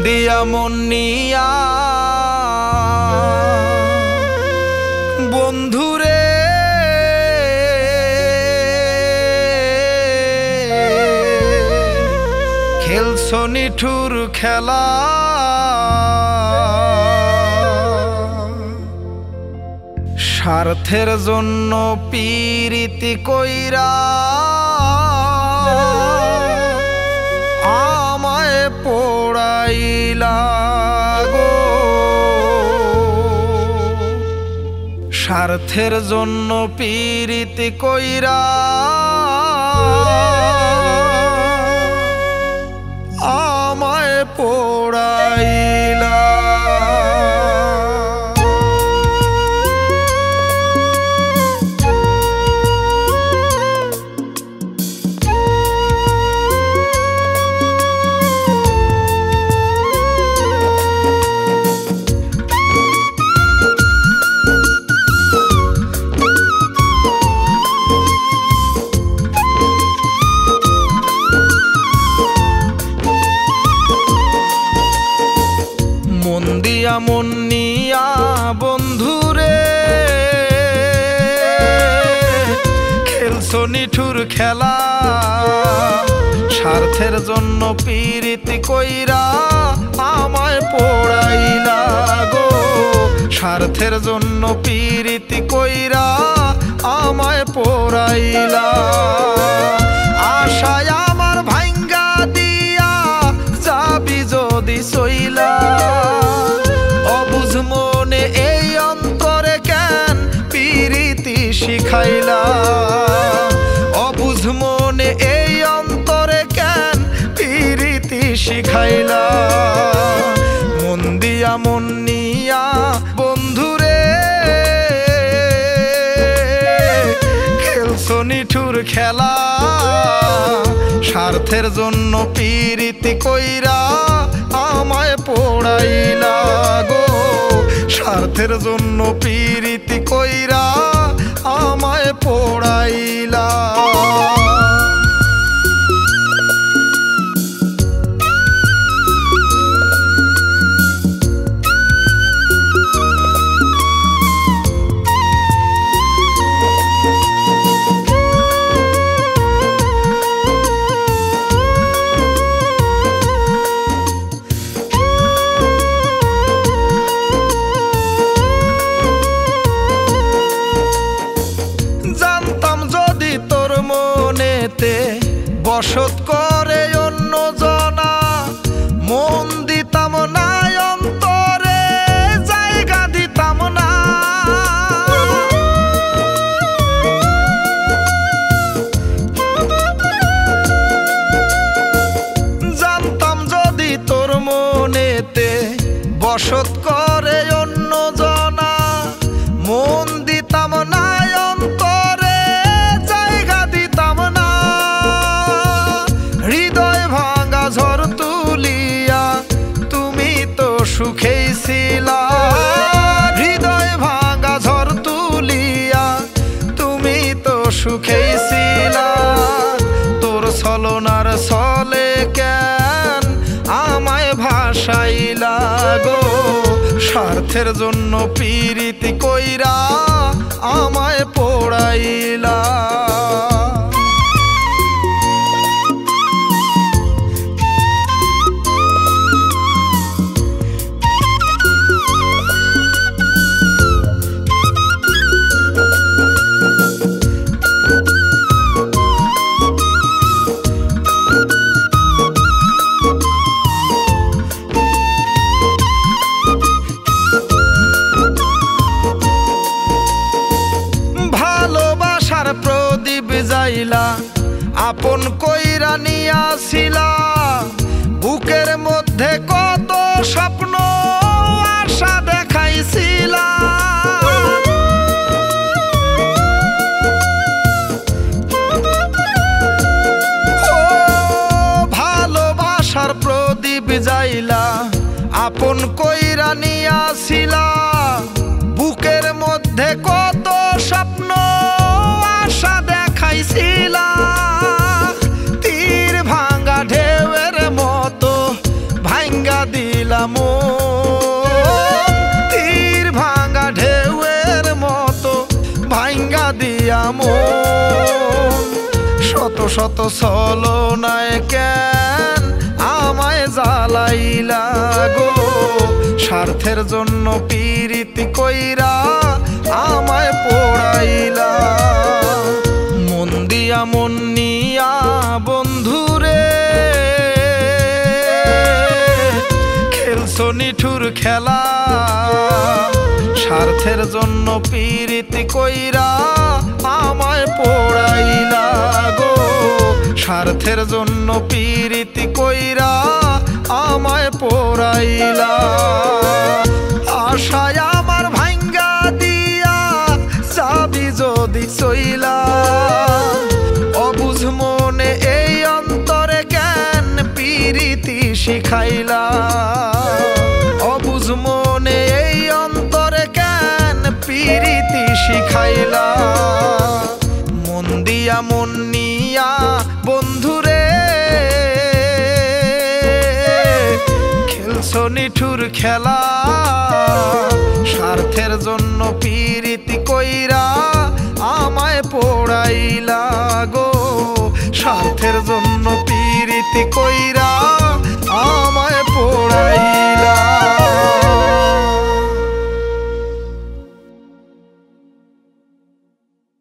দিয়া মন নিয়া বন্ধুরে খেলছো নিঠুর খেলা স্বার্থের জন্য পীড়িতি কইরা আমায় পোড়াইলা গো। স্বার্থের জন্য পীড়িতি কইরা আমায় পোড়াইলা। মন নিয়া বন্ধুরে খেলছো নিঠুর খেলা স্বার্থের জন্য পীড়িতি কইরা আমায় পোড়াইলা গো। স্বার্থের জন্য পীড়িতি কইরা আমায় পোড়াইলা। আশায় আমার ভাঙ্গা দিয়া যাবি যদি চইলা অবুঝ মনে এই অন্তরে কেন পীড়িতি শিখাইলা। অবুঝ মনে এই অন্তরে কেন পীড়িতি শিখাইলা। মন দিয়া মন নিয়া বন্ধুরে খেলছো নিঠুর খেলা স্বার্থের জন্য পীড়িতি কইরা আমায় পোড়াইলা গো। স্বার্থের জন্য পীড়িতি কইরা আমায় পোড়াইলা। বসত করে অন্য জনা মন দিতাম না অন্তরে জায়গা দিতাম না। জানতাম যদি তোর মনেতে বসত করে অন্য জনা মন দিতাম না অন্তরে জায়গা দিতাম না। হৃদয় ভাঙা ঝড় তুলিয়া তুমি তো সুখেই ছিলা। হৃদয় ভাঙা ঝড় তুলিয়া তুমি তো সুখেই ছিলা। তোর ছলনার ছলে কেন আমায় ভাসাইলা গো। স্বার্থের জন্য পীড়িতি কইরা আমায় পোড়াইলা। প্রদীপ যাইলা আপন কইরা নিয়াছিলা বুকের মধ্যে কত স্বপ্ন আশা দেখাইছিলা। ও ভালোবাসার প্রদীপ যাইলা আপন কইরা নিয়াছিলা বুকের মধ্যে কত স্বপ্ন আশা দেখাইছিলা। তীর ভাঙ্গা ঢেউয়ের মতো ভাঙ্গা দিল মন শত শত ছলনায় কেন আমায় জ্বালাইলা গো স্বার্থের জন্য পীড়িত কইরা আমায় পোড়াইলা মন দিয়া মন নিয়া বন্ধুরে খেলছো নিঠুর খেলা স্বার্থের জন্য পীড়িত কইরা আমায় পোড়াইলা গো স্বার্থের জন্য পীড়িত কইরা আমায় পোড়াইলা আশায় আমার ভাঙ্গা দিয়া যাবি যদি চইলা অবুঝ মনে এই অন্তরে কেন পীড়িতি শিখাইলা অবুঝ মনে এই অন্তরে কেন পীড়িতি শিখাইলা মন দিয়া মন নিয়া বন্ধুরে খেলছো নিঠুর খেলা স্বার্থের জন্য পীড়িতি কইরা আমায় পোড়াইলা গো স্বার্থের জন্য